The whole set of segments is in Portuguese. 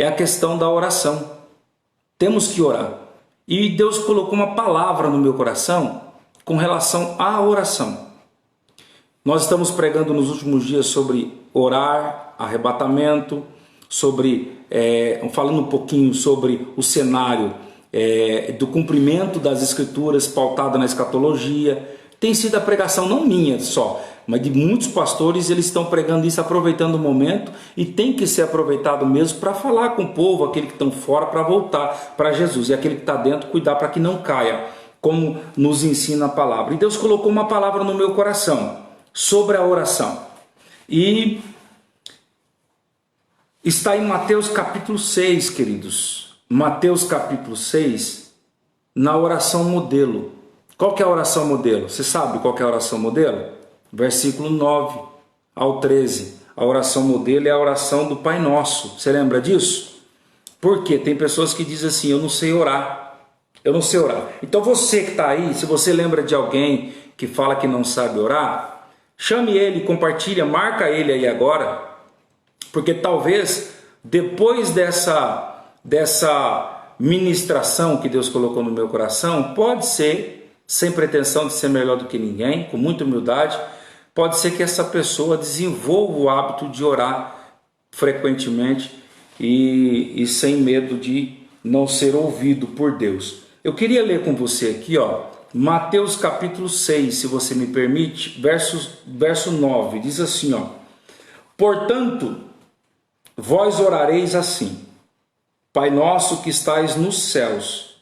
é a questão da oração. Temos que orar. E Deus colocou uma palavra no meu coração com relação à oração. Nós estamos pregando nos últimos dias sobre orar, arrebatamento, falando um pouquinho sobre o cenário do cumprimento das escrituras pautada na escatologia. Tem sido a pregação não minha só, mas de muitos pastores. Eles estão pregando isso, aproveitando o momento, e tem que ser aproveitado mesmo para falar com o povo, aquele que estão fora, para voltar para Jesus, e aquele que está dentro, cuidar para que não caia, como nos ensina a palavra. E Deus colocou uma palavra no meu coração sobre a oração, e está em Mateus capítulo 6, queridos. Mateus capítulo 6, na oração modelo. Qual que é a oração modelo? Você sabe qual que é a oração modelo? Versículo 9 ao 13. A oração modelo é a oração do Pai Nosso. Você lembra disso? Porque tem pessoas que dizem assim: eu não sei orar. Eu não sei orar. Então você que está aí, se você lembra de alguém que fala que não sabe orar, chame ele, compartilha, marca ele aí agora. Porque talvez depois dessa ministração que Deus colocou no meu coração, pode ser, sem pretensão de ser melhor do que ninguém, com muita humildade, pode ser que essa pessoa desenvolva o hábito de orar frequentemente e sem medo de não ser ouvido por Deus. Eu queria ler com você aqui, Mateus capítulo 6, se você me permite, verso 9, diz assim, portanto, vós orareis assim: Pai nosso que estais nos céus,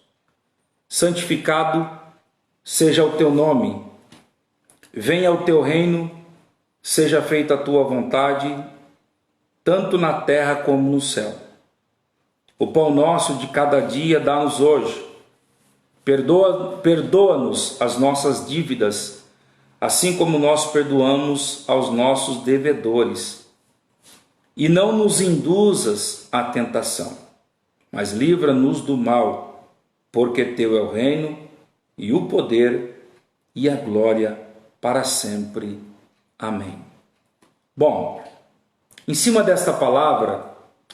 santificado seja o teu nome, venha o teu reino, seja feita a tua vontade, tanto na terra como no céu. O pão nosso de cada dia dá-nos hoje. Perdoa-nos as nossas dívidas, assim como nós perdoamos aos nossos devedores. E não nos induzas à tentação, mas livra-nos do mal, porque teu é o reino, e o poder, e a glória para sempre. Amém. Bom, em cima desta palavra,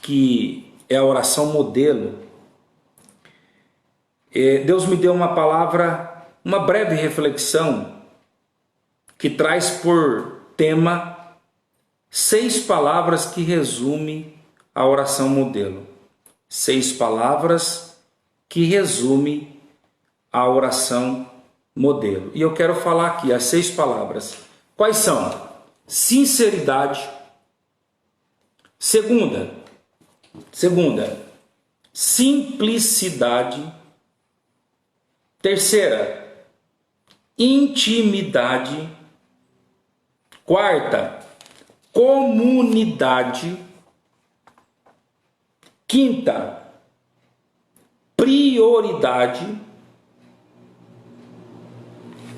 que é a oração modelo, Deus me deu uma palavra, uma breve reflexão, que traz por tema 6 palavras que resume a oração modelo. 6 palavras que resume a oração modelo. E eu quero falar aqui as 6 palavras. Quais são? Sinceridade. Segunda, simplicidade. Terceira, intimidade. Quarta, comunidade. Quinta, prioridade.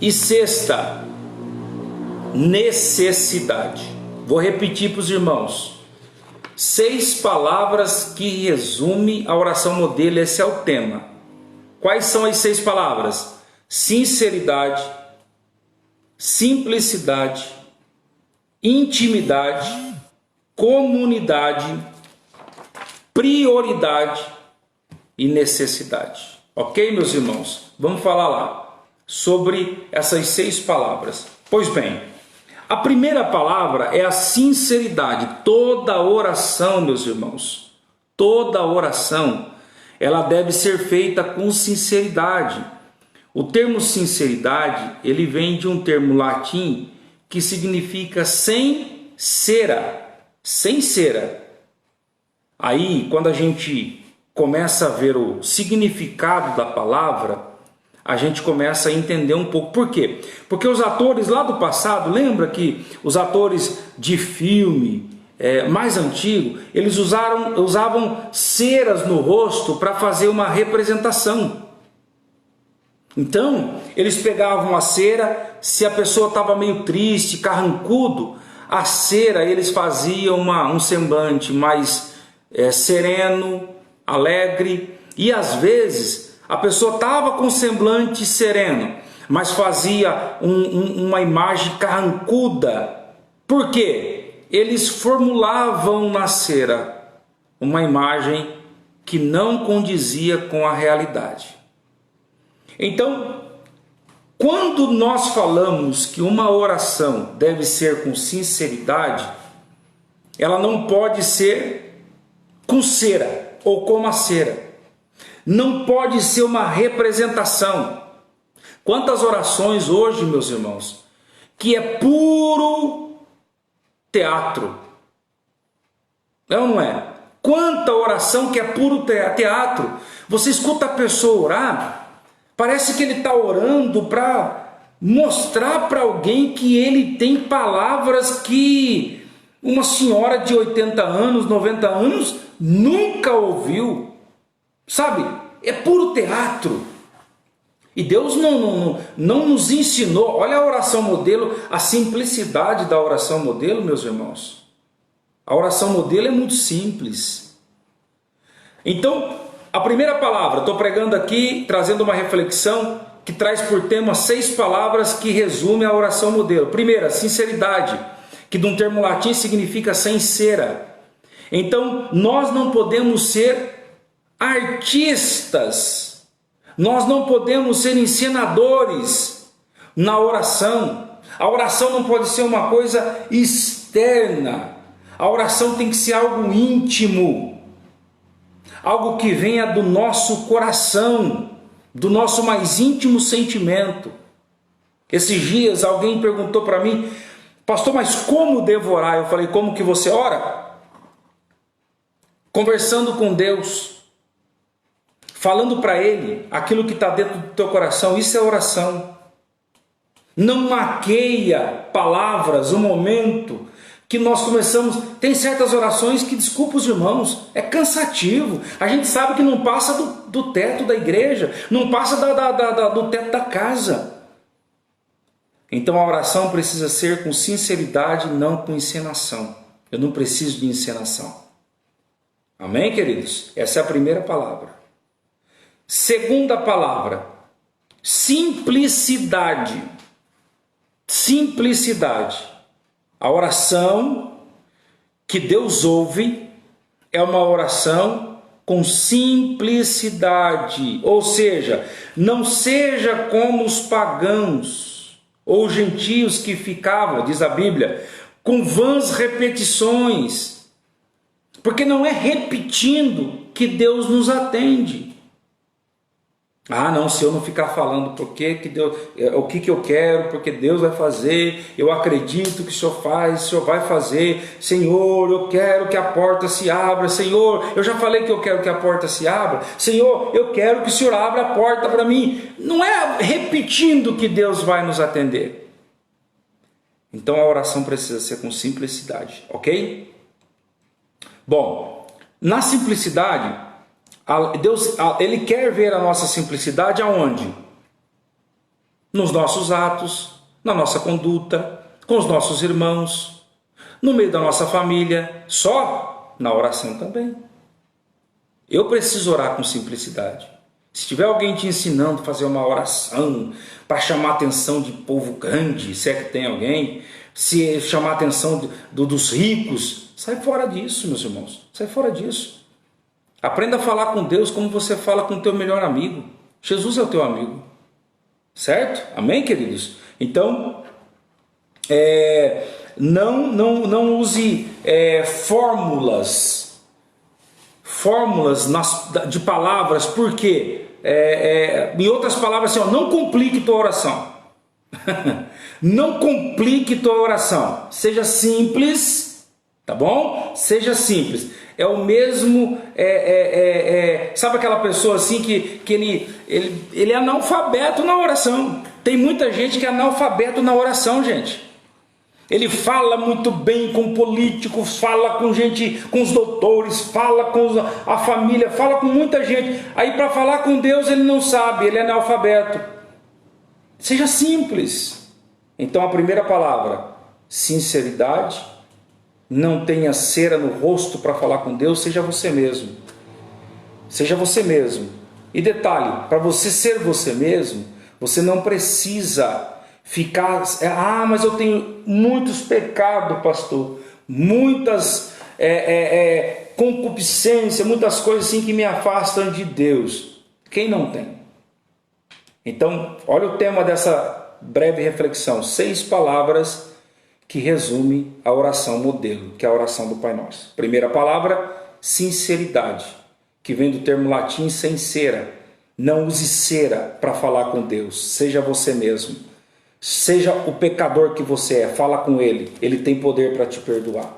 E sexta, necessidade. Vou repetir para os irmãos. 6 palavras que resume a oração modelo, esse é o tema. Quais são as 6 palavras? Sinceridade, simplicidade, intimidade, comunidade, prioridade e necessidade. Ok, meus irmãos? Vamos falar lá sobre essas 6 palavras. Pois bem, a primeira palavra é a sinceridade. Toda oração, meus irmãos, toda oração, ela deve ser feita com sinceridade. O termo sinceridade, ele vem de um termo latim que significa sem cera. Sem cera. Aí, quando a gente começa a ver o significado da palavra, a gente começa a entender um pouco. Por quê? Porque os atores lá do passado, lembra que os atores de filme mais antigo, eles usavam ceras no rosto para fazer uma representação. Então, eles pegavam a cera, se a pessoa estava meio triste, carrancudo, a cera eles faziam um semblante mais sereno, alegre, e às vezes a pessoa estava com semblante sereno, mas fazia uma imagem carrancuda. Por quê? Eles formulavam na cera uma imagem que não condizia com a realidade. Então, quando nós falamos que uma oração deve ser com sinceridade, ela não pode ser com cera ou como a cera. Não pode ser uma representação. Quantas orações hoje, meus irmãos, que é puro teatro. É ou não é? Quanta oração que é puro teatro. Você escuta a pessoa orar, parece que ele está orando para mostrar para alguém que ele tem palavras que uma senhora de 80 anos, 90 anos, nunca ouviu. Sabe? É puro teatro. E Deus não nos ensinou. Olha a oração modelo, a simplicidade da oração modelo, meus irmãos. A oração modelo é muito simples. Então, a primeira palavra, estou pregando aqui, trazendo uma reflexão que traz por tema 6 palavras que resumem a oração modelo. Primeira, sinceridade, que de um termo latim significa sem cera. Então, nós não podemos ser artistas, nós não podemos ser encenadores na oração. A oração não pode ser uma coisa externa, a oração tem que ser algo íntimo, algo que venha do nosso coração, do nosso mais íntimo sentimento. Esses dias alguém perguntou para mim: pastor, mas como devo orar? Eu falei: como que você ora? Conversando com Deus, falando para Ele aquilo que está dentro do teu coração. Isso é oração. Não maqueia palavras, o momento que nós começamos. Tem certas orações que, desculpa os irmãos, é cansativo. A gente sabe que não passa do teto da igreja, não passa do teto da casa. Então a oração precisa ser com sinceridade, não com encenação. Eu não preciso de encenação. Amém, queridos? Essa é a primeira palavra. Segunda palavra, simplicidade. Simplicidade. A oração que Deus ouve é uma oração com simplicidade. Ou seja, não seja como os pagãos ou gentios que ficavam, diz a Bíblia, com vãs repetições. Porque não é repetindo que Deus nos atende. Ah, não, se eu não ficar falando porque que Deus, o que eu quero, porque Deus vai fazer, eu acredito que o Senhor faz, o Senhor vai fazer. Senhor, eu quero que a porta se abra. Senhor, eu já falei que eu quero que a porta se abra. Senhor, eu quero que o Senhor abra a porta para mim. Não é repetindo que Deus vai nos atender. Então a oração precisa ser com simplicidade, ok? Bom, na simplicidade, Deus, Ele quer ver a nossa simplicidade aonde? Nos nossos atos, na nossa conduta, com os nossos irmãos, no meio da nossa família, só na oração também. Eu preciso orar com simplicidade. Se tiver alguém te ensinando a fazer uma oração para chamar a atenção de povo grande, se é que tem alguém, se chamar a atenção dos ricos, sai fora disso, meus irmãos, sai fora disso. Aprenda a falar com Deus como você fala com o teu melhor amigo. Jesus é o teu amigo, certo? Amém, queridos? Então, não use fórmulas de palavras, porque em outras palavras, assim, não complique tua oração. Não complique tua oração. Seja simples, tá bom? Seja simples. É o mesmo, sabe aquela pessoa assim que ele é analfabeto na oração. Tem muita gente que é analfabeto na oração, gente. Ele fala muito bem com políticos, fala com gente, com os doutores, fala com a família, fala com muita gente. Aí para falar com Deus ele não sabe, ele é analfabeto. Seja simples. Então a primeira palavra, sinceridade. Não tenha cera no rosto para falar com Deus, seja você mesmo. Seja você mesmo. E detalhe, para você ser você mesmo, você não precisa ficar... mas eu tenho muitos pecados, pastor. Muitas concupiscência, muitas coisas assim que me afastam de Deus. Quem não tem? Então, olha o tema dessa breve reflexão. 6 palavras que resume a oração modelo, que é a oração do Pai Nosso. Primeira palavra, sinceridade, que vem do termo latim sincera. Não use cera para falar com Deus. Seja você mesmo. Seja o pecador que você é. Fala com Ele. Ele tem poder para te perdoar.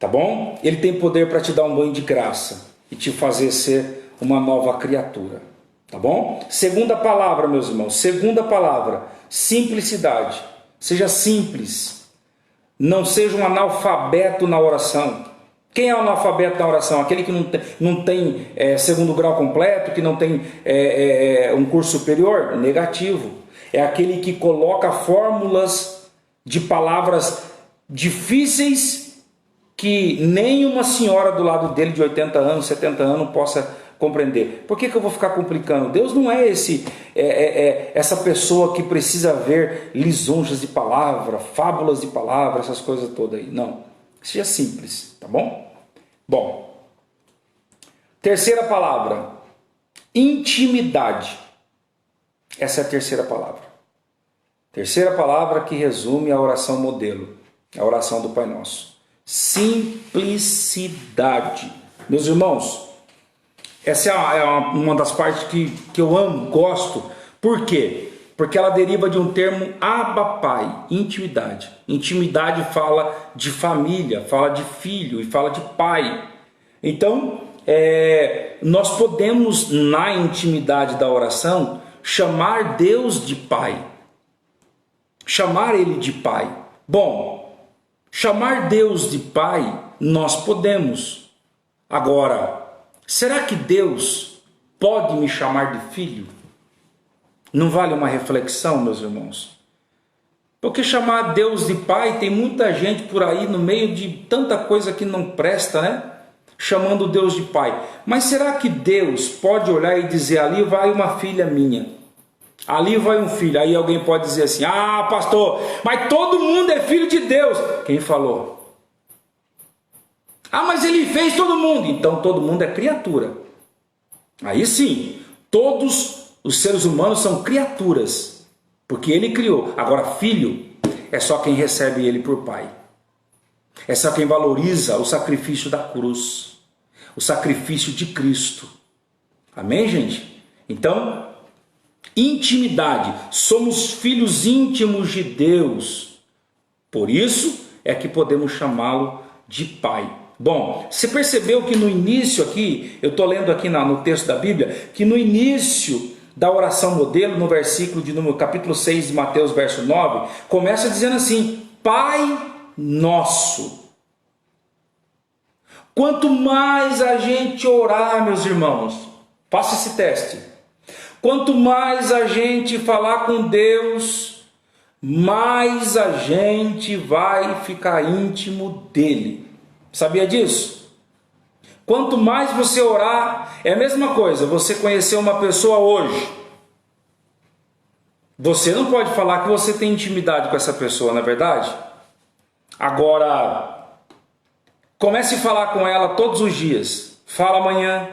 Tá bom? Ele tem poder para te dar um banho de graça e te fazer ser uma nova criatura. Tá bom? Segunda palavra, meus irmãos. Segunda palavra, simplicidade. Seja simples. Não seja um analfabeto na oração. Quem é o analfabeto na oração? Aquele que não tem segundo grau completo, que não tem um curso superior? Negativo. É aquele que coloca fórmulas de palavras difíceis que nem uma senhora do lado dele de 80 anos, 70 anos possa compreender. Por que eu vou ficar complicando? Deus não é essa pessoa que precisa ver lisonjas de palavra, fábulas de palavra, essas coisas todas aí. Não. Seja simples, tá bom? Bom. Terceira palavra. Intimidade. Essa é a terceira palavra. Terceira palavra que resume a oração modelo. A oração do Pai Nosso. Simplicidade. Meus irmãos, essa é uma das partes que eu amo, gosto. Por quê? Porque ela deriva de um termo Abba Pai, intimidade. Intimidade fala de família, fala de filho e fala de pai. Então, nós podemos, na intimidade da oração, chamar Deus de Pai. Chamar Ele de Pai. Bom, chamar Deus de Pai, nós podemos. Agora, será que Deus pode me chamar de filho? Não vale uma reflexão, meus irmãos? Porque chamar Deus de Pai, tem muita gente por aí no meio de tanta coisa que não presta, né? Chamando Deus de Pai. Mas será que Deus pode olhar e dizer, ali vai uma filha minha, ali vai um filho? Aí alguém pode dizer assim, ah pastor, mas todo mundo é filho de Deus. Quem falou? Ah, mas ele fez todo mundo. Então todo mundo é criatura. Aí sim, todos os seres humanos são criaturas, porque ele criou. Agora filho é só quem recebe ele por pai. É só quem valoriza o sacrifício da cruz, o sacrifício de Cristo. Amém, gente? Então, intimidade. Somos filhos íntimos de Deus. Por isso é que podemos chamá-lo de Pai. Bom, você percebeu que no início aqui, eu estou lendo aqui no texto da Bíblia, que no início da oração modelo, no versículo de número capítulo 6 de Mateus, verso 9, começa dizendo assim, Pai Nosso. Quanto mais a gente orar, meus irmãos, faça esse teste. Quanto mais a gente falar com Deus, mais a gente vai ficar íntimo dele. Sabia disso? Quanto mais você orar, é a mesma coisa, você conhecer uma pessoa hoje. Você não pode falar que você tem intimidade com essa pessoa, não é verdade? Agora, comece a falar com ela todos os dias. Fala amanhã,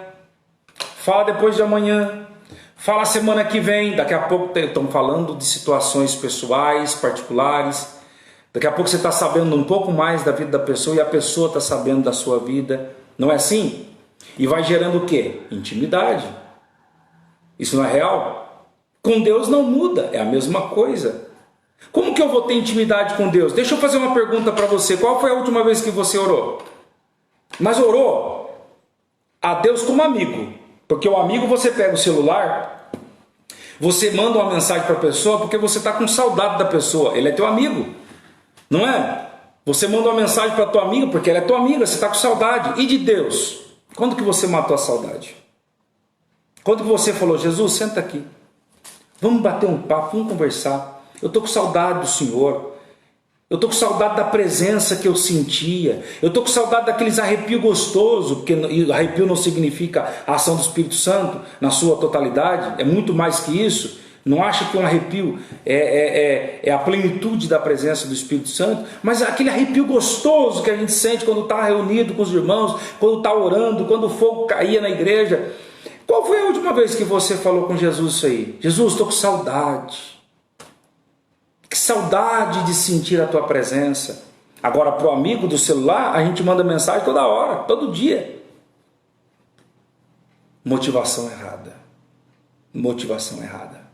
fala depois de amanhã, fala semana que vem. Daqui a pouco estão falando de situações pessoais, particulares. Daqui a pouco você está sabendo um pouco mais da vida da pessoa e a pessoa está sabendo da sua vida. Não é assim? E vai gerando o quê? Intimidade. Isso não é real? Com Deus não muda, é a mesma coisa. Como que eu vou ter intimidade com Deus? Deixa eu fazer uma pergunta para você. Qual foi a última vez que você orou? Mas orou a Deus como amigo. Porque o amigo, você pega o celular, você manda uma mensagem para a pessoa porque você está com saudade da pessoa. Ele é teu amigo. Não é? Você manda uma mensagem para tua amiga porque ela é tua amiga, você está com saudade. E de Deus? Quando que você matou a saudade? Quando que você falou, Jesus, senta aqui. Vamos bater um papo, vamos conversar. Eu estou com saudade do Senhor. Eu estou com saudade da presença que eu sentia. Eu estou com saudade daqueles arrepios gostosos, porque arrepio não significa a ação do Espírito Santo na sua totalidade. É muito mais que isso. Não acha que um arrepio é a plenitude da presença do Espírito Santo? Mas aquele arrepio gostoso que a gente sente quando está reunido com os irmãos, quando está orando, quando o fogo caía na igreja. Qual foi a última vez que você falou com Jesus isso aí? Jesus, estou com saudade. Que saudade de sentir a tua presença. Agora, para o amigo do celular, a gente manda mensagem toda hora, todo dia. Motivação errada. Motivação errada.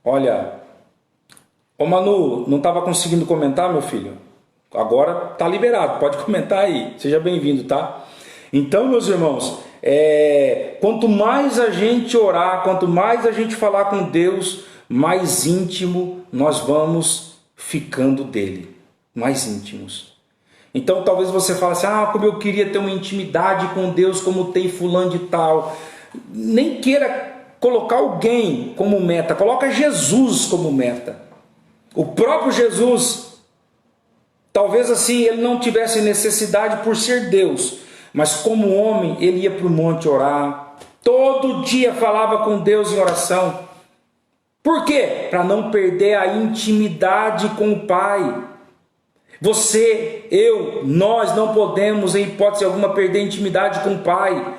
Olha, ô Manu, não estava conseguindo comentar, meu filho? Agora está liberado, pode comentar aí. Seja bem-vindo, tá? Então, meus irmãos, quanto mais a gente orar, quanto mais a gente falar com Deus, mais íntimo nós vamos ficando dele. Mais íntimos. Então talvez você fale assim, como eu queria ter uma intimidade com Deus como tem fulano de tal. Nem queira colocar alguém como meta, coloca Jesus como meta. O próprio Jesus, talvez assim ele não tivesse necessidade por ser Deus, mas como homem ele ia para o monte orar, todo dia falava com Deus em oração. Por quê? Para não perder a intimidade com o Pai. Você, eu, nós não podemos, em hipótese alguma, perder a intimidade com o Pai.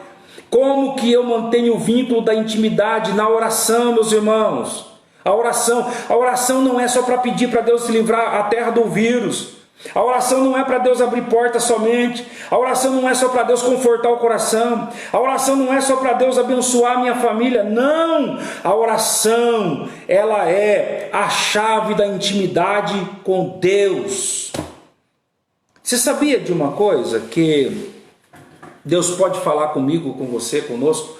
Como que eu mantenho o vínculo da intimidade? Na oração, meus irmãos. A oração não é só para pedir para Deus se livrar a terra do vírus. A oração não é para Deus abrir portas somente. A oração não é só para Deus confortar o coração. A oração não é só para Deus abençoar a minha família. Não! A oração, ela é a chave da intimidade com Deus. Você sabia de uma coisa? Que Deus pode falar comigo, com você, conosco,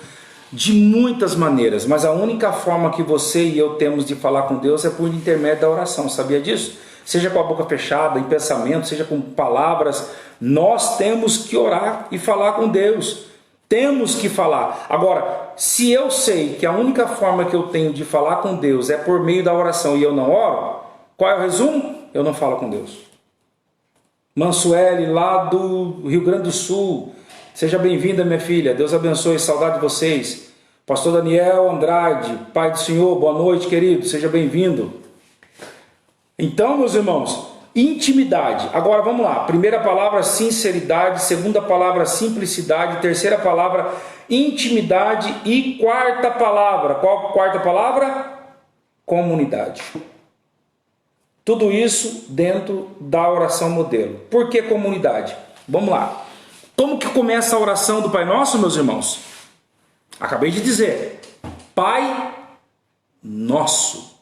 de muitas maneiras. Mas a única forma que você e eu temos de falar com Deus é por intermédio da oração. Sabia disso? Seja com a boca fechada, em pensamento, seja com palavras, nós temos que orar e falar com Deus. Temos que falar. Agora, se eu sei que a única forma que eu tenho de falar com Deus é por meio da oração e eu não oro, qual é o resumo? Eu não falo com Deus. Mansueli, lá do Rio Grande do Sul, seja bem-vinda, minha filha, Deus abençoe, saudade de vocês. Pastor Daniel Andrade, Pai do Senhor, boa noite, querido, seja bem-vindo. Então, meus irmãos, intimidade. Agora vamos lá. Primeira palavra, sinceridade. Segunda palavra, simplicidade. Terceira palavra, intimidade. E quarta palavra, qual quarta palavra? Comunidade. Tudo isso dentro da oração modelo. Por que comunidade? Vamos lá. Como que começa a oração do Pai Nosso, meus irmãos? Acabei de dizer. Pai Nosso.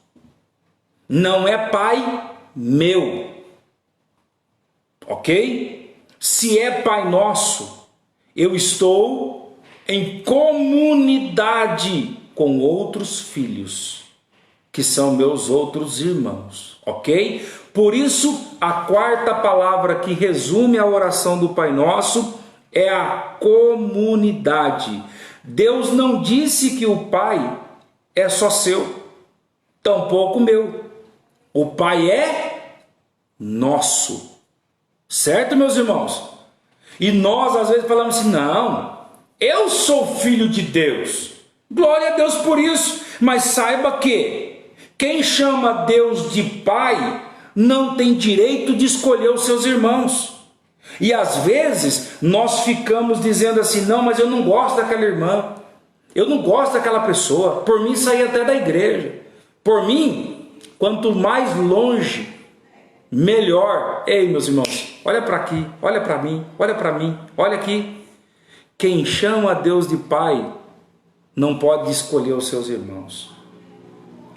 Não é Pai meu. Ok? Se é Pai Nosso, eu estou em comunidade com outros filhos, que são meus outros irmãos. Ok? Por isso, a quarta palavra que resume a oração do Pai Nosso é a comunidade. Deus não disse que o Pai é só seu, tampouco meu. O Pai é nosso. Certo, meus irmãos? E nós às vezes falamos assim, não, eu sou filho de Deus. Glória a Deus por isso. Mas saiba que quem chama Deus de Pai não tem direito de escolher os seus irmãos. E às vezes nós ficamos dizendo assim, não, mas eu não gosto daquela irmã. Eu não gosto daquela pessoa. Por mim sair até da igreja. Por mim, quanto mais longe, melhor. Ei, meus irmãos, olha para aqui, olha para mim, olha aqui. Quem chama a Deus de Pai não pode escolher os seus irmãos.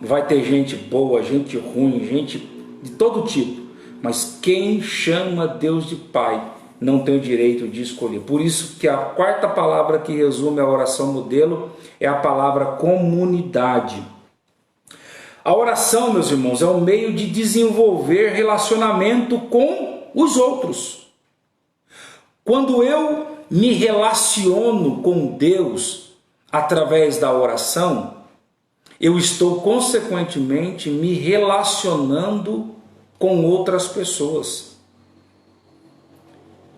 Vai ter gente boa, gente ruim, gente de todo tipo. Mas quem chama Deus de Pai não tem o direito de escolher. Por isso que a quarta palavra que resume a oração modelo é a palavra comunidade. A oração, meus irmãos, é um meio de desenvolver relacionamento com os outros. Quando eu me relaciono com Deus através da oração, eu estou consequentemente me relacionando com outras pessoas.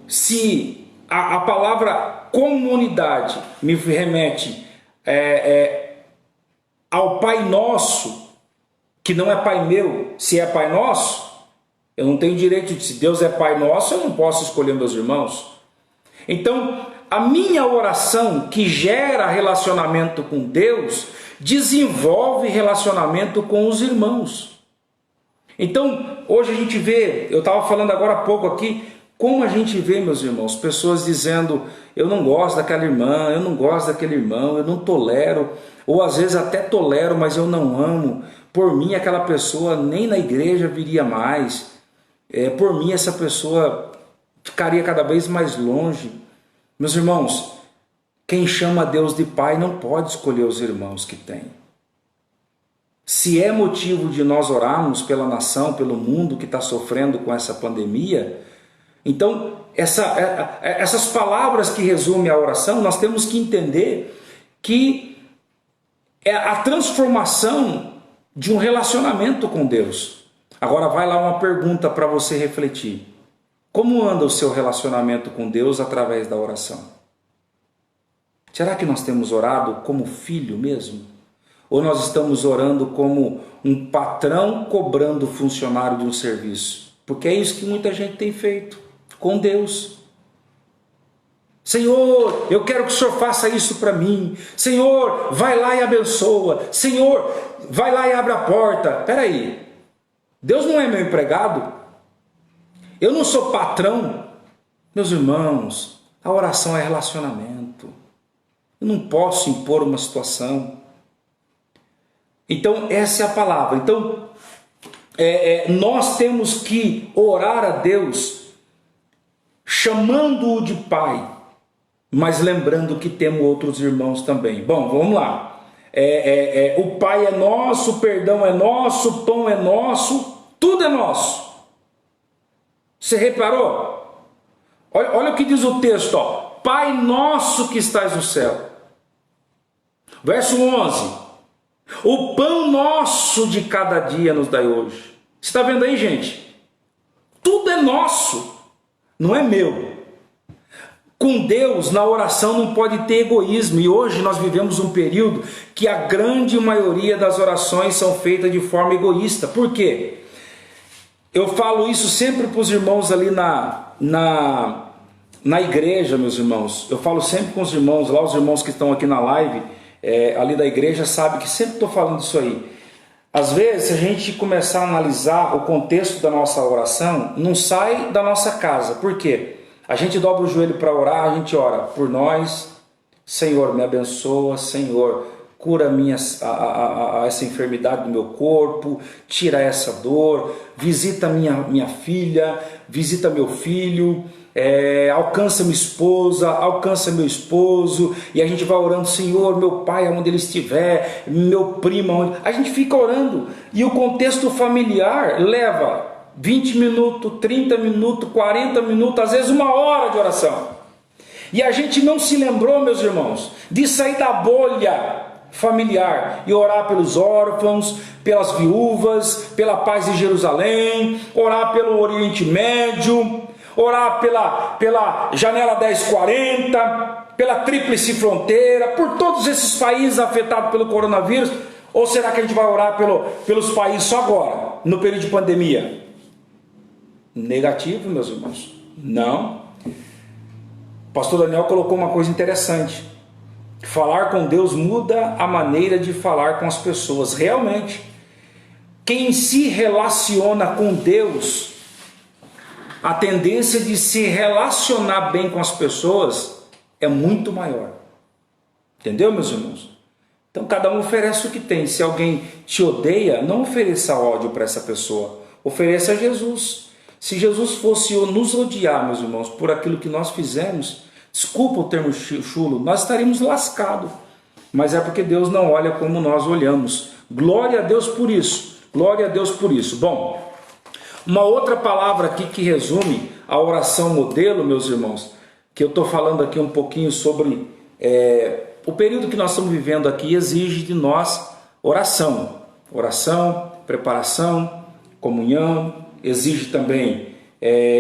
Se a palavra comunidade me remete ao Pai Nosso, que não é Pai meu, se é Pai Nosso, eu não tenho direito de, se Deus é Pai Nosso, eu não posso escolher meus irmãos. Então, a minha oração que gera relacionamento com Deus, desenvolve relacionamento com os irmãos. Então, hoje a gente vê, eu estava falando agora há pouco aqui, como a gente vê, meus irmãos, pessoas dizendo, eu não gosto daquela irmã, eu não gosto daquele irmão, eu não tolero, ou às vezes até tolero, mas eu não amo. Por mim, aquela pessoa nem na igreja viria mais. Por mim, essa pessoa ficaria cada vez mais longe. Meus irmãos, quem chama Deus de Pai não pode escolher os irmãos que tem. Se é motivo de nós orarmos pela nação, pelo mundo que está sofrendo com essa pandemia, então essas palavras que resumem a oração, nós temos que entender que é a transformação de um relacionamento com Deus. Agora vai lá uma pergunta para você refletir. Como anda o seu relacionamento com Deus através da oração? Será que nós temos orado como filho mesmo? Ou nós estamos orando como um patrão cobrando o funcionário de um serviço? Porque é isso que muita gente tem feito com Deus. Senhor, eu quero que o Senhor faça isso para mim. Senhor, vai lá e abençoa. Senhor, vai lá e abre a porta. Espera aí, Deus não é meu empregado? Eu não sou patrão? Meus irmãos, a oração é relacionamento. Eu não posso impor uma situação. Então, essa é a palavra. Então, nós temos que orar a Deus chamando-o de Pai, mas lembrando que temos outros irmãos também. Bom, vamos lá. O Pai é nosso, o perdão é nosso, o pão é nosso, tudo é nosso. Você reparou? Olha o que diz o texto, ó. Pai nosso que estás no céu. Verso 11. O pão nosso de cada dia nos dai hoje. Você está vendo aí, gente? Tudo é nosso, não é meu. Com Deus, na oração não pode ter egoísmo. E hoje nós vivemos um período que a grande maioria das orações são feitas de forma egoísta. Por quê? Eu falo isso sempre para os irmãos ali na igreja, meus irmãos. Eu falo sempre com os irmãos lá, os irmãos que estão aqui na live, ali da igreja, sabem que sempre estou falando isso aí. Às vezes, se a gente começar a analisar o contexto da nossa oração, não sai da nossa casa. Por quê? A gente dobra o joelho para orar, a gente ora por nós. Senhor, me abençoa, Senhor, cura essa enfermidade do meu corpo, tira essa dor, visita minha filha, visita meu filho, alcança minha esposa, alcança meu esposo, e a gente vai orando, Senhor, meu pai, onde ele estiver, meu primo, onde... A gente fica orando, e o contexto familiar leva 20 minutos, 30 minutos, 40 minutos, às vezes 1 hora de oração. E a gente não se lembrou, meus irmãos, de sair da bolha familiar e orar pelos órfãos, pelas viúvas, pela paz de Jerusalém, orar pelo Oriente Médio, orar pela janela 1040, pela tríplice fronteira, por todos esses países afetados pelo coronavírus. Ou será que a gente vai orar pelos países só agora, no período de pandemia? Negativo, meus irmãos. Não. O pastor Daniel colocou uma coisa interessante. Falar com Deus muda a maneira de falar com as pessoas. Realmente, quem se relaciona com Deus, a tendência de se relacionar bem com as pessoas é muito maior. Entendeu, meus irmãos? Então cada um oferece o que tem. Se alguém te odeia, não ofereça ódio para essa pessoa. Ofereça a Jesus. Se Jesus fosse nos odiar, meus irmãos, por aquilo que nós fizemos, desculpa o termo chulo, nós estaríamos lascados. Mas é porque Deus não olha como nós olhamos. Glória a Deus por isso. Glória a Deus por isso. Bom, uma outra palavra aqui que resume a oração modelo, meus irmãos, que eu estou falando aqui um pouquinho sobre o período que nós estamos vivendo aqui, exige de nós oração. Oração, preparação, comunhão, exige também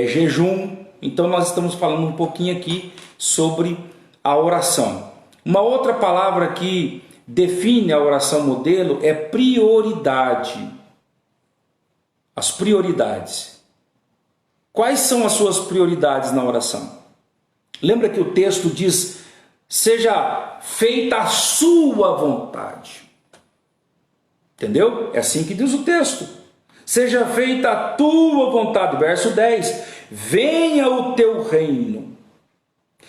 jejum. Então nós estamos falando um pouquinho aqui sobre a oração. Uma outra palavra aqui define a oração modelo é prioridade. As prioridades. Quais são as suas prioridades na oração? Lembra que o texto diz: seja feita a sua vontade. Entendeu? É assim que diz o texto. Seja feita a tua vontade. Verso 10. Venha o teu reino.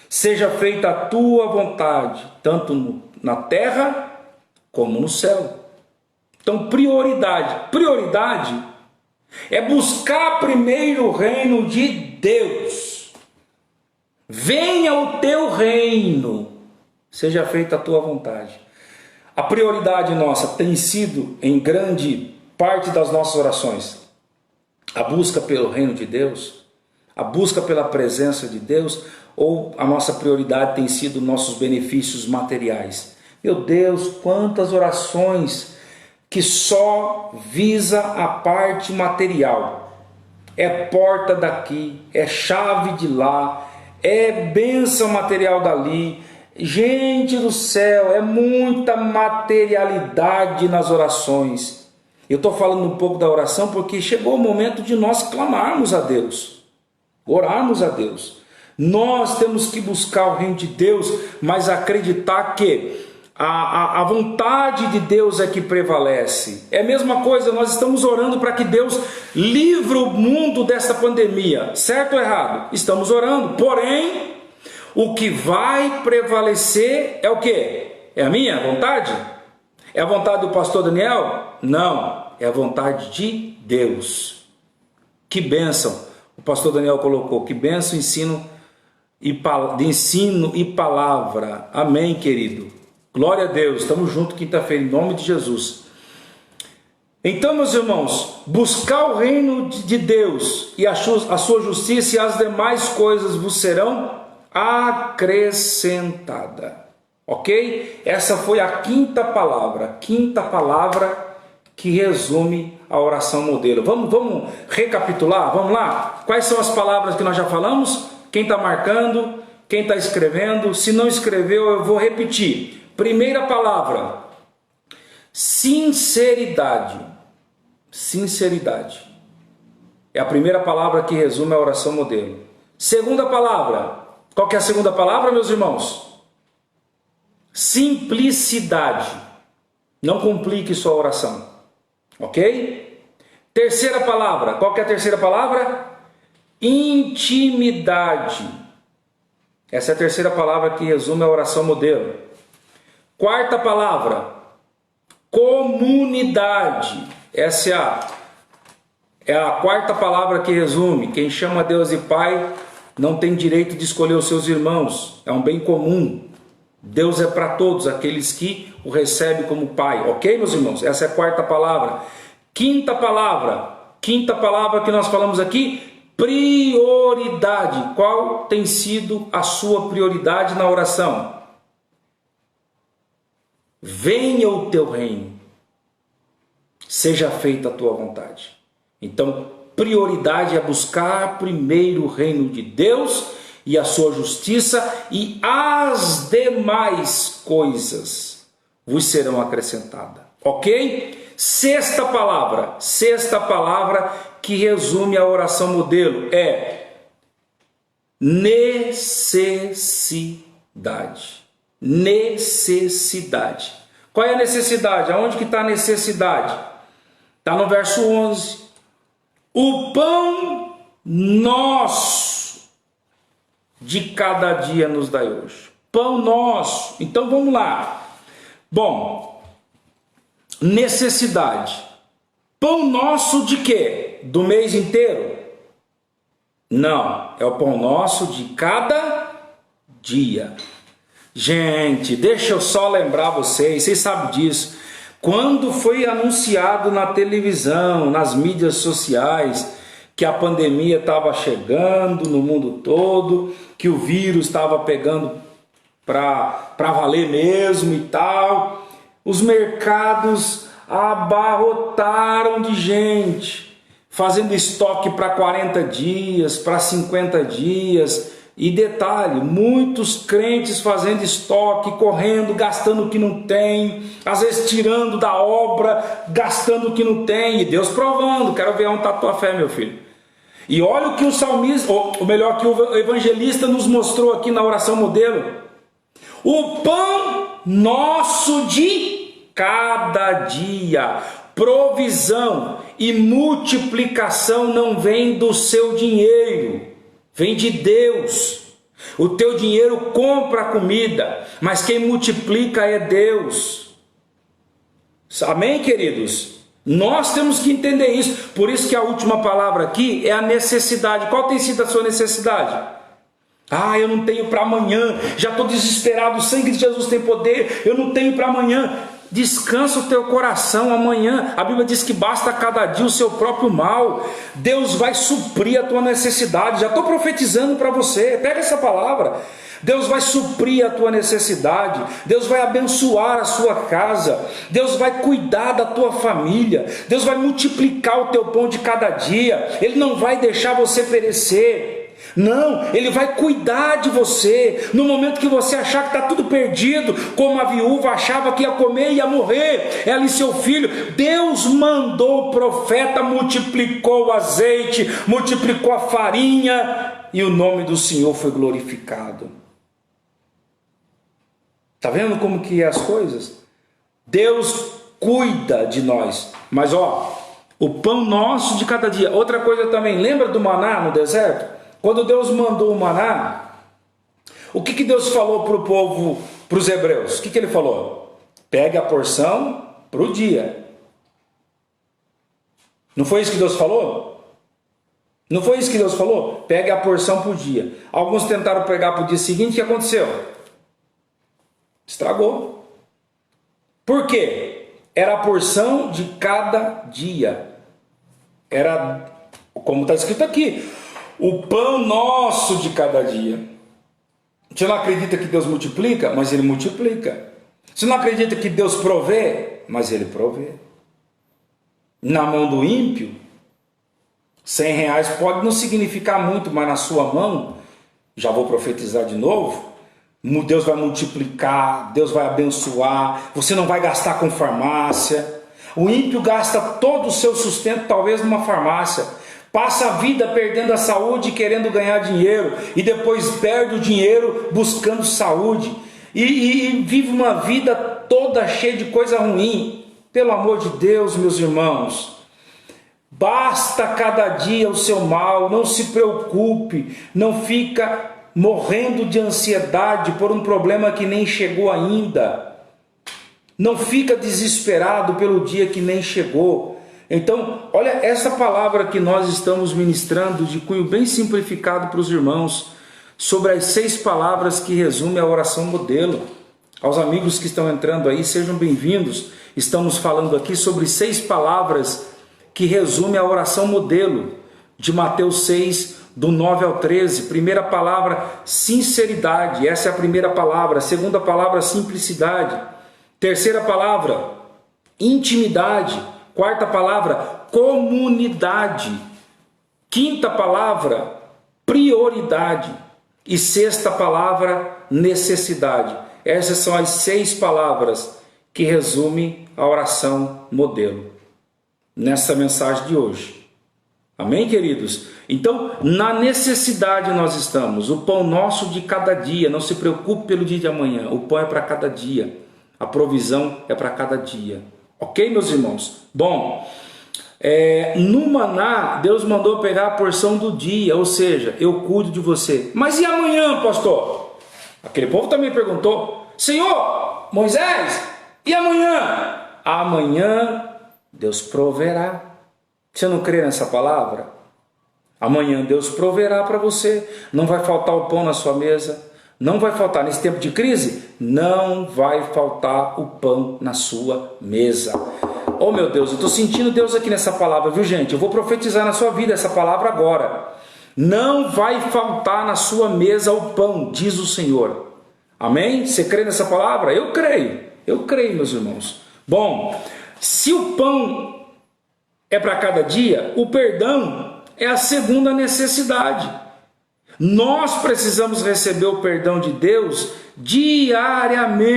Seja feita a tua vontade, tanto na terra como no céu. Então, prioridade. Prioridade é buscar primeiro o reino de Deus. Venha o teu reino. Seja feita a tua vontade. A prioridade nossa tem sido, em grande parte das nossas orações, a busca pelo reino de Deus, a busca pela presença de Deus, ou a nossa prioridade tem sido nossos benefícios materiais? Meu Deus, quantas orações que só visa a parte material. É porta daqui, é chave de lá, é bênção material dali. Gente do céu, é muita materialidade nas orações. Eu estou falando um pouco da oração porque chegou o momento de nós clamarmos a Deus, orarmos a Deus. Nós temos que buscar o reino de Deus, mas acreditar que a vontade de Deus é que prevalece. É a mesma coisa, nós estamos orando para que Deus livre o mundo dessa pandemia. Certo ou errado? Estamos orando, porém, o que vai prevalecer é o quê? É a minha vontade? É a vontade do pastor Daniel? Não, é a vontade de Deus. Que bênção o pastor Daniel colocou, que bênção de ensino e palavra. Amém, querido. Glória a Deus, estamos juntos quinta-feira, em nome de Jesus. Então, meus irmãos, buscar o reino de Deus e a sua justiça, e as demais coisas vos serão acrescentada. Ok? Essa foi a quinta palavra que resume a oração modelo. Vamos recapitular? Vamos lá? Quais são as palavras que nós já falamos? Quem está marcando? Quem está escrevendo? Se não escreveu, eu vou repetir. Primeira palavra: sinceridade. Sinceridade é a primeira palavra que resume a oração modelo. Segunda palavra, qual que é a segunda palavra, meus irmãos? Simplicidade. Não complique sua oração, ok? Terceira palavra, qual que é a terceira palavra? Intimidade. Essa é a terceira palavra que resume a oração modelo. Quarta palavra, comunidade. Essa é a quarta palavra que resume. Quem chama Deus de Pai não tem direito de escolher os seus irmãos. É um bem comum. Deus é para todos aqueles que o recebem como Pai. Ok, meus irmãos? Essa é a quarta palavra. Quinta palavra que nós falamos aqui, prioridade. Qual tem sido a sua prioridade na oração? Venha o teu reino, seja feita a tua vontade. Então, prioridade é buscar primeiro o reino de Deus e a sua justiça, e as demais coisas vos serão acrescentadas. Ok? Sexta palavra que resume a oração modelo é necessidade. Necessidade. Qual é a necessidade? Aonde que está a necessidade? Está no verso 11. O pão nosso de cada dia nos dai hoje. Pão nosso. Então vamos lá. Bom, necessidade. Pão nosso de quê? Do mês inteiro? Não, é o pão nosso de cada dia. Gente, deixa eu só lembrar vocês sabem disso. Quando foi anunciado na televisão, nas mídias sociais, que a pandemia estava chegando no mundo todo, que o vírus estava pegando para valer mesmo e tal, os mercados abarrotaram de gente, fazendo estoque para 40 dias, para 50 dias, E detalhe, muitos crentes fazendo estoque, correndo, gastando o que não tem, às vezes tirando da obra, gastando o que não tem, e Deus provando. Quero ver onde está a tua fé, meu filho. E olha o que o salmista, ou melhor, que o evangelista nos mostrou aqui na oração modelo. O pão nosso de cada dia, provisão e multiplicação não vem do seu dinheiro, vem de Deus. O teu dinheiro compra a comida, mas quem multiplica é Deus. Amém, queridos? Nós temos que entender isso. Por isso que a última palavra aqui é a necessidade. Qual tem sido a sua necessidade? Ah, eu não tenho para amanhã, já estou desesperado, o sangue de Jesus tem poder, eu não tenho para amanhã. Descansa o teu coração amanhã. A Bíblia diz que basta a cada dia o seu próprio mal. Deus vai suprir a tua necessidade. Já estou profetizando para você, pega essa palavra. Deus vai suprir a tua necessidade, Deus vai abençoar a sua casa, Deus vai cuidar da tua família, Deus vai multiplicar o teu pão de cada dia, Ele não vai deixar você perecer. Não, Ele vai cuidar de você. No momento que você achar que está tudo perdido, como a viúva achava que ia comer e ia morrer, ela e seu filho, Deus mandou o profeta, multiplicou o azeite, multiplicou a farinha, e o nome do Senhor foi glorificado. Está vendo como que é as coisas? Deus cuida de nós. Mas o pão nosso de cada dia. Outra coisa também, lembra do maná no deserto? Quando Deus mandou o maná, o que Deus falou para o povo, para os hebreus? O que Ele falou? Pegue a porção para o dia. Não foi isso que Deus falou? Não foi isso que Deus falou? Pegue a porção para o dia. Alguns tentaram pegar para o dia seguinte, o que aconteceu? Estragou. Por quê? Era a porção de cada dia. Era, como está escrito aqui, o pão nosso de cada dia. Você não acredita que Deus multiplica? Mas Ele multiplica. Você não acredita que Deus provê? Mas Ele provê. Na mão do ímpio, R$100 pode não significar muito, mas na sua mão, já vou profetizar de novo, Deus vai multiplicar, Deus vai abençoar, você não vai gastar com farmácia. O ímpio gasta todo o seu sustento talvez numa farmácia, passa a vida perdendo a saúde e querendo ganhar dinheiro, e depois perde o dinheiro buscando saúde, e vive uma vida toda cheia de coisa ruim. Pelo amor de Deus, meus irmãos, basta cada dia o seu mal, não se preocupe, não fica morrendo de ansiedade por um problema que nem chegou ainda, não fica desesperado pelo dia que nem chegou. Então, olha essa palavra que nós estamos ministrando de cunho bem simplificado para os irmãos, sobre as 6 palavras que resume a oração modelo. Aos amigos que estão entrando aí, sejam bem-vindos. Estamos falando aqui sobre 6 palavras que resume a oração modelo de Mateus 6, do 9 ao 13. Primeira palavra, sinceridade, essa é a primeira palavra. Segunda palavra, simplicidade. Terceira palavra, intimidade. Quarta palavra, comunidade. Quinta palavra, prioridade. E sexta palavra, necessidade. Essas são as 6 palavras que resumem a oração modelo nessa mensagem de hoje. Amém, queridos? Então, na necessidade nós estamos. O pão nosso de cada dia. Não se preocupe pelo dia de amanhã. O pão é para cada dia. A provisão é para cada dia. Ok, meus irmãos? Bom, no maná, Deus mandou pegar a porção do dia. Ou seja, eu cuido de você. Mas e amanhã, pastor? Aquele povo também perguntou. Senhor, Moisés, e amanhã? Amanhã Deus proverá. Você não crê nessa palavra? Amanhã Deus proverá para você. Não vai faltar o pão na sua mesa. Não vai faltar nesse tempo de crise. Não vai faltar o pão na sua mesa. Oh meu Deus, eu estou sentindo Deus aqui nessa palavra, viu gente? Eu vou profetizar na sua vida essa palavra agora. Não vai faltar na sua mesa o pão, diz o Senhor. Amém? Você crê nessa palavra? Eu creio, meus irmãos. Bom, se o pão é para cada dia, o perdão é a segunda necessidade. Nós precisamos receber o perdão de Deus diariamente.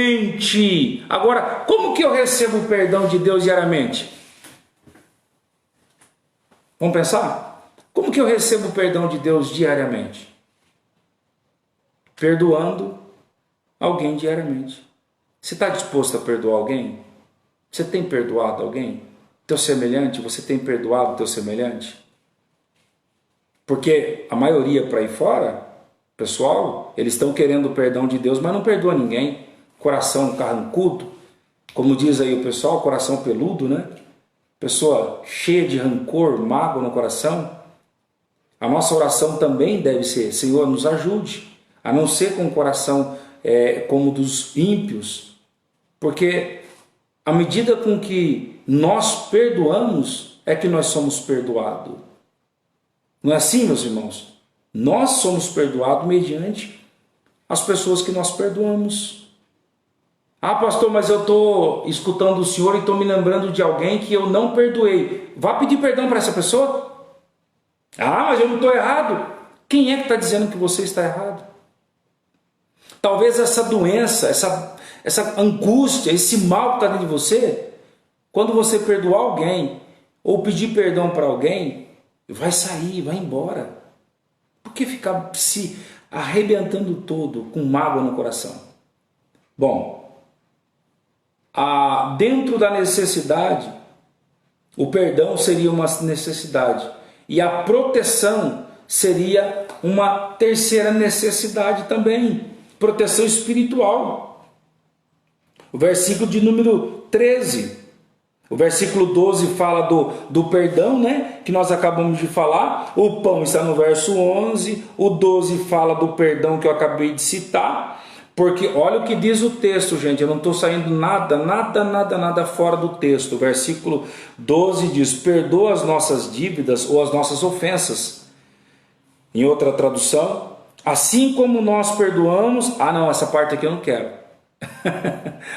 Agora, como que eu recebo o perdão de Deus diariamente? Vamos pensar? Como que eu recebo o perdão de Deus diariamente? Perdoando alguém diariamente. Você está disposto a perdoar alguém? Você tem perdoado alguém? Teu semelhante, você tem perdoado teu semelhante? Porque a maioria para aí fora, pessoal, eles estão querendo o perdão de Deus, mas não perdoa ninguém. Coração carrancudo, como diz aí o pessoal, coração peludo, né? Pessoa cheia de rancor, mágoa no coração. A nossa oração também deve ser: Senhor, nos ajude a não ser com o coração como dos ímpios, porque à medida com que nós perdoamos é que nós somos perdoados. Não é assim, meus irmãos? Nós somos perdoados mediante as pessoas que nós perdoamos. Ah, pastor, mas eu estou escutando o senhor e estou me lembrando de alguém que eu não perdoei. Vá pedir perdão para essa pessoa? Ah, mas eu não estou errado. Quem é que está dizendo que você está errado? Talvez essa doença, essa angústia, esse mal que está dentro de você, quando você perdoar alguém ou pedir perdão para alguém, vai sair, vai embora. Por que ficar se arrebentando todo com mágoa no coração? Bom, dentro da necessidade, o perdão seria uma necessidade e a proteção seria uma terceira necessidade também, proteção espiritual. O versículo de número 13, o versículo 12 fala do perdão, né, que nós acabamos de falar. O pão está no verso 11, o 12 fala do perdão que eu acabei de citar. Porque olha o que diz o texto, gente, eu não estou saindo nada fora do texto. O versículo 12 diz: perdoa as nossas dívidas ou as nossas ofensas. Em outra tradução, assim como nós perdoamos... Ah não, essa parte aqui eu não quero.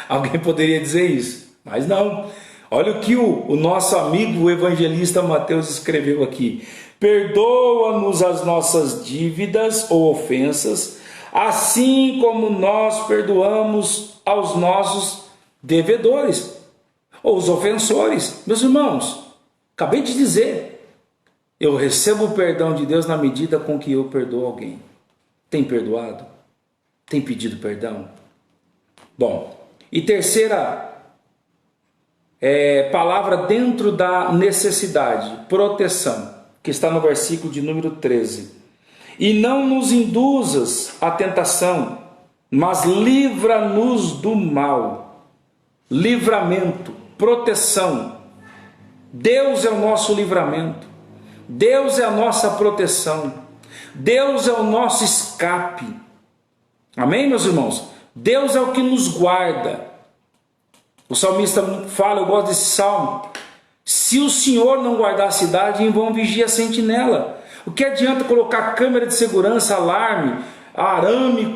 Alguém poderia dizer isso, mas não. Olha o que o nosso amigo o evangelista Mateus escreveu aqui: perdoa-nos as nossas dívidas ou ofensas, assim como nós perdoamos aos nossos devedores, ou os ofensores. Meus irmãos, acabei de dizer, eu recebo o perdão de Deus na medida com que eu perdoo alguém. Tem perdoado? Tem pedido perdão? Bom, e terceira palavra dentro da necessidade, proteção, que está no versículo de número 13. E não nos induzas à tentação, mas livra-nos do mal. Livramento, proteção. Deus é o nosso livramento. Deus é a nossa proteção. Deus é o nosso escape. Amém, meus irmãos? Deus é o que nos guarda. O salmista fala, eu gosto desse salmo: se o Senhor não guardar a cidade, em vão vigia a sentinela. O que adianta colocar câmera de segurança, alarme, arame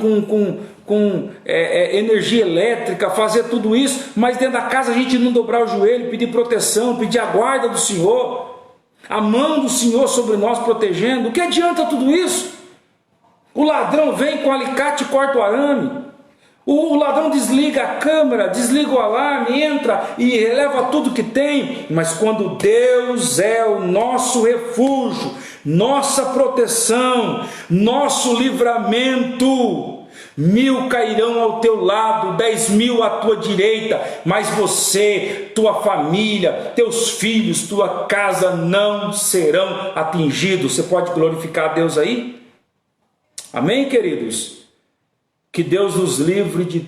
com energia elétrica, fazer tudo isso, mas dentro da casa a gente não dobrar o joelho, pedir proteção, pedir a guarda do Senhor, a mão do Senhor sobre nós protegendo? O que adianta tudo isso? O ladrão vem com alicate e corta o arame. O ladrão desliga a câmera, desliga o alarme, entra e leva tudo que tem. Mas quando Deus é o nosso refúgio, nossa proteção, nosso livramento, 1000 cairão ao teu lado, 10.000 à tua direita, mas você, tua família, teus filhos, tua casa não serão atingidos. Você pode glorificar a Deus aí? Amém, queridos? Que Deus nos livre de